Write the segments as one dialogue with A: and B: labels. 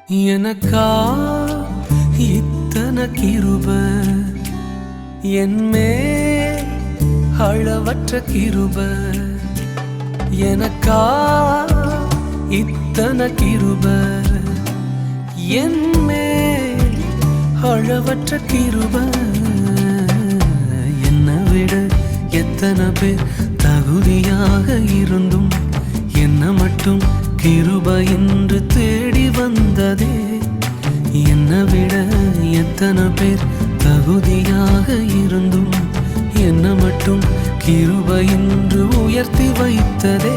A: எனக்கா இத்தனை கிருப என்மே அளவற்ற கிருப எனக்கா இத்தனை கிருப என்மே அளவற்ற கிருப என்னை விட எத்தனை பேர் தகுதியாக இருந்தும் என்ன மட்டும் கிருப என்று தேடி வந்ததே. என்னை விட எத்தனை பேர் தகுதியாக இருந்தும் என்ன மட்டும் கிருப என்று உயர்த்தி வைத்ததே.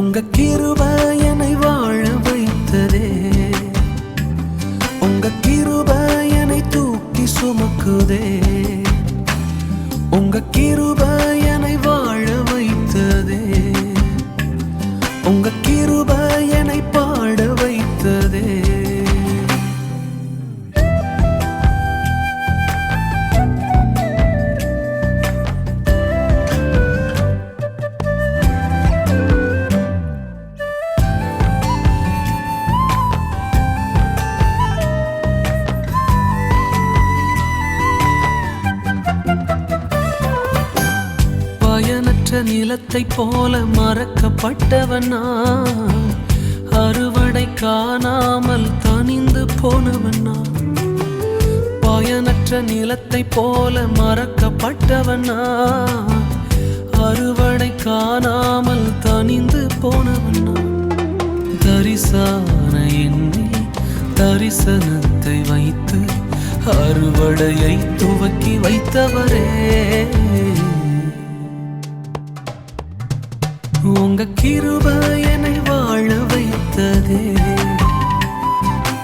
A: உங்க கிருப என்னை வாழ வைத்ததே. உங்க கிருப என்னை தூக்கி சுமக்குதே. உங்க கிருப என்னை வாழ வைத்ததே. உங்க கிருப என்னை பாட வைத்ததே. பயனற்ற நிலத்தை போல மறக்கப்பட்டவன் நான், அறுவடை காணாமல் தனிந்து போனவன் நான். பயனற்ற நிலத்தை போல மறக்கப்பட்டவன் நான், அறுவடை காணாமல் தனிந்து போனவன் நான். தரிசான எண்ணில் தரிசனத்தை வைத்து அறுவடையை துவக்கி வைத்தவரே. உங்க கிருப என்னை வாழ வைத்ததே.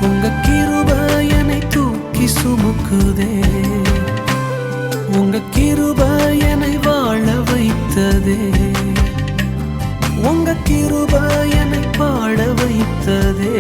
A: உங்க கிருப என்னை தூக்கி சுமக்குதே. உங்க கிருப என்னை வாழ வைத்ததே. உங்க கிருப என்னை பாட வைத்ததே.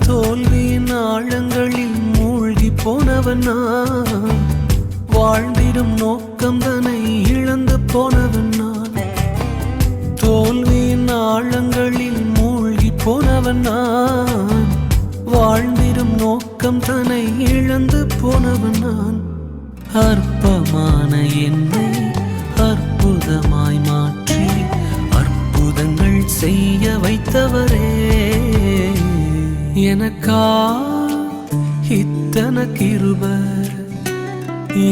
A: தோல்வியின் ஆழங்களில் மூழ்கி போனவன் நான், வாழ்ந்திடும் நோக்கம் தன்னை இழந்து போனவன் நான். தோல்வியின் ஆழங்களில் மூழ்கி போனவன் நான், வாழ்ந்திடும் நோக்கம் தன்னை இழந்து போனவன் நான். அற்பமான என்னை அற்புதமாய் மாற்றி அற்புதங்கள் செய்ய வைத்தவரே. எனக்கா இத்தனை கிருப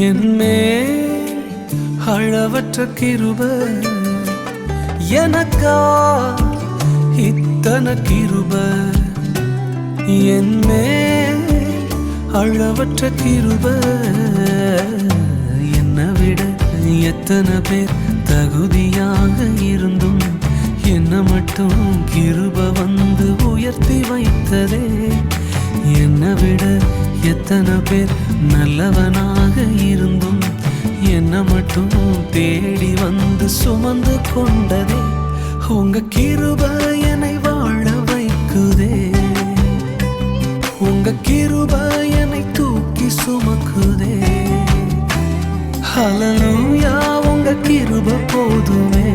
A: என்மே அளவற்ற கிருப எனக்கா இத்தனை கிருப என்மே அளவற்ற கிருப. என்னை விட எத்தனை பேர் தகுதியாக இருந்தும் என்ன மட்டும் கிருப வந்து உயர்த்தி வைத்ததே. என்னை விட எத்தனை பேர் நல்லவனாக இருந்தும் என்ன மட்டும் தேடி வந்து சுமந்து கொண்டதே. உங்க கிருப என்னை வாழ வைக்குதே. உங்க கிருப என்னை தூக்கி சுமக்குதே. ஹல்லேலூயா, உங்க கிருப போதுமே.